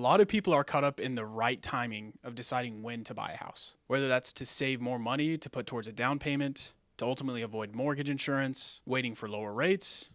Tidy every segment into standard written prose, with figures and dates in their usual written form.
lot of people are caught up in the right timing of deciding when to buy a house, whether that's to save more money to put towards a down payment, to ultimately avoid mortgage insurance, waiting for lower rates,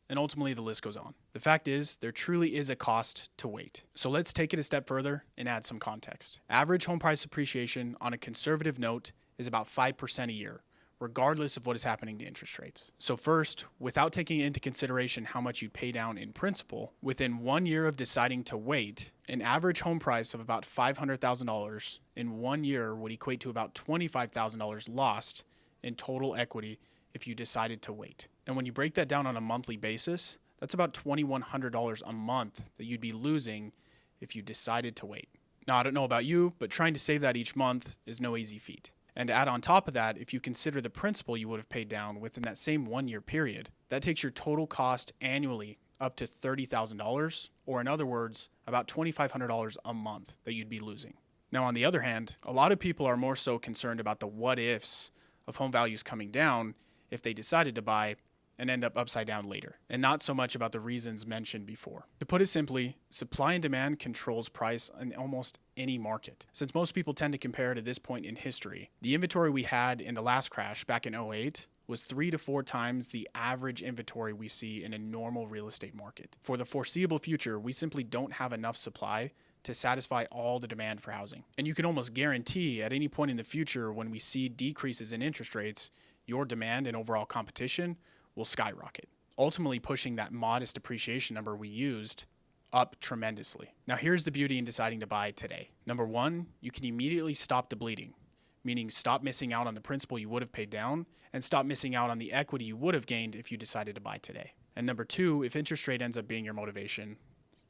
and ultimately the list goes on. The fact is, there truly is a cost to wait. So let's take it a step further and add some context. Average home price appreciation on a conservative note is about 5% a year, regardless of what is happening to interest rates. So first, without taking into consideration how much you pay down in principal, within 1 year of deciding to wait, an average home price of about $500,000 in 1 year would equate to about $25,000 lost in total equity if you decided to wait. And when you break that down on a monthly basis, that's about $2,100 a month that you'd be losing if you decided to wait. Now, I don't know about you, but trying to save that each month is no easy feat. And to add on top of that, if you consider the principal you would have paid down within that same 1 year period, that takes your total cost annually up to $30,000, or in other words, about $2,500 a month that you'd be losing. Now, on the other hand, a lot of people are more so concerned about the what ifs of home values coming down if they decided to buy and end up upside down later, and not so much about the reasons mentioned before. To put it simply, supply and demand controls price in almost any market. Since most people tend to compare to this point in history, the inventory we had in the last crash back in '08 was 3 to 4 times the average inventory we see in a normal real estate market. For the foreseeable future, we simply don't have enough supply to satisfy all the demand for housing. And you can almost guarantee at any point in the future when we see decreases in interest rates, your demand and overall competition will skyrocket, ultimately pushing that modest appreciation number we used up tremendously. Now, here's the beauty in deciding to buy today. Number one, you can immediately stop the bleeding, meaning stop missing out on the principal you would have paid down and stop missing out on the equity you would have gained if you decided to buy today. And number two, if interest rate ends up being your motivation,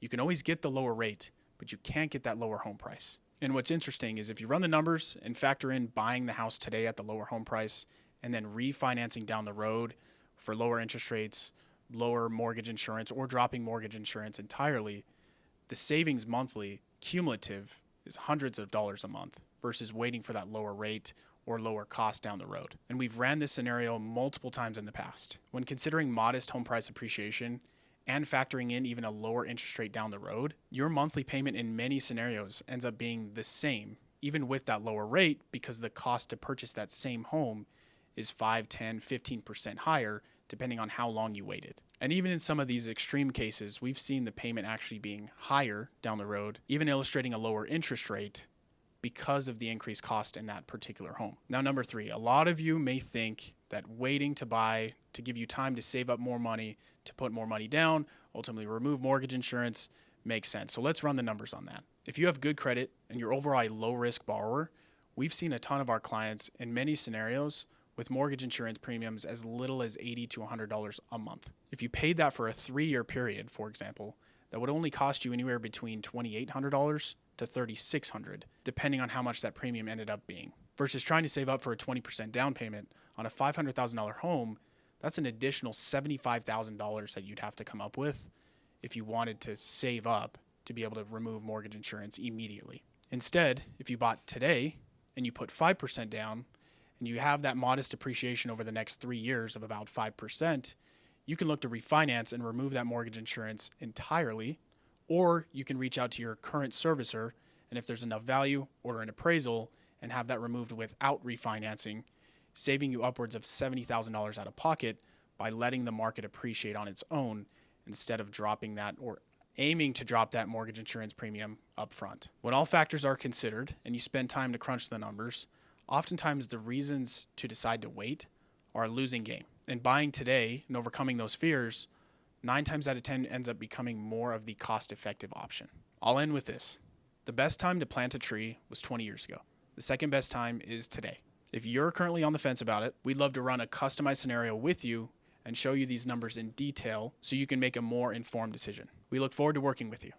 you can always get the lower rate, but you can't get that lower home price. And what's interesting is if you run the numbers and factor in buying the house today at the lower home price and then refinancing down the road for lower interest rates, lower mortgage insurance, or dropping mortgage insurance entirely, the savings monthly cumulative is hundreds of dollars a month versus waiting for that lower rate or lower cost down the road. And we've ran this scenario multiple times in the past. When considering modest home price appreciation and factoring in even a lower interest rate down the road, your monthly payment in many scenarios ends up being the same, even with that lower rate, because the cost to purchase that same home is 5, 10, 15% higher depending on how long you waited. And even in some of these extreme cases, we've seen the payment actually being higher down the road, even illustrating a lower interest rate because of the increased cost in that particular home. Now, number three, a lot of you may think that waiting to buy to give you time to save up more money, to put more money down, ultimately remove mortgage insurance makes sense. So let's run the numbers on that. If you have good credit and you're overall a low-risk borrower, we've seen a ton of our clients in many scenarios with mortgage insurance premiums as little as $80 to $100 a month. If you paid that for a 3-year period, for example, that would only cost you anywhere between $2,800 to $3,600, depending on how much that premium ended up being. Versus trying to save up for a 20% down payment on a $500,000 home, that's an additional $75,000 that you'd have to come up with if you wanted to save up to be able to remove mortgage insurance immediately. Instead, if you bought today and you put 5% down, and you have that modest appreciation over the next 3 years of about 5%, you can look to refinance and remove that mortgage insurance entirely, or you can reach out to your current servicer, and if there's enough value, order an appraisal and have that removed without refinancing, saving you upwards of $70,000 out of pocket by letting the market appreciate on its own instead of dropping that or aiming to drop that mortgage insurance premium up front. When all factors are considered and you spend time to crunch the numbers, oftentimes the reasons to decide to wait are a losing game. And buying today and overcoming those fears, 9 times out of 10 ends up becoming more of the cost-effective option. I'll end with this. The best time to plant a tree was 20 years ago. The second best time is today. If you're currently on the fence about it, we'd love to run a customized scenario with you and show you these numbers in detail so you can make a more informed decision. We look forward to working with you.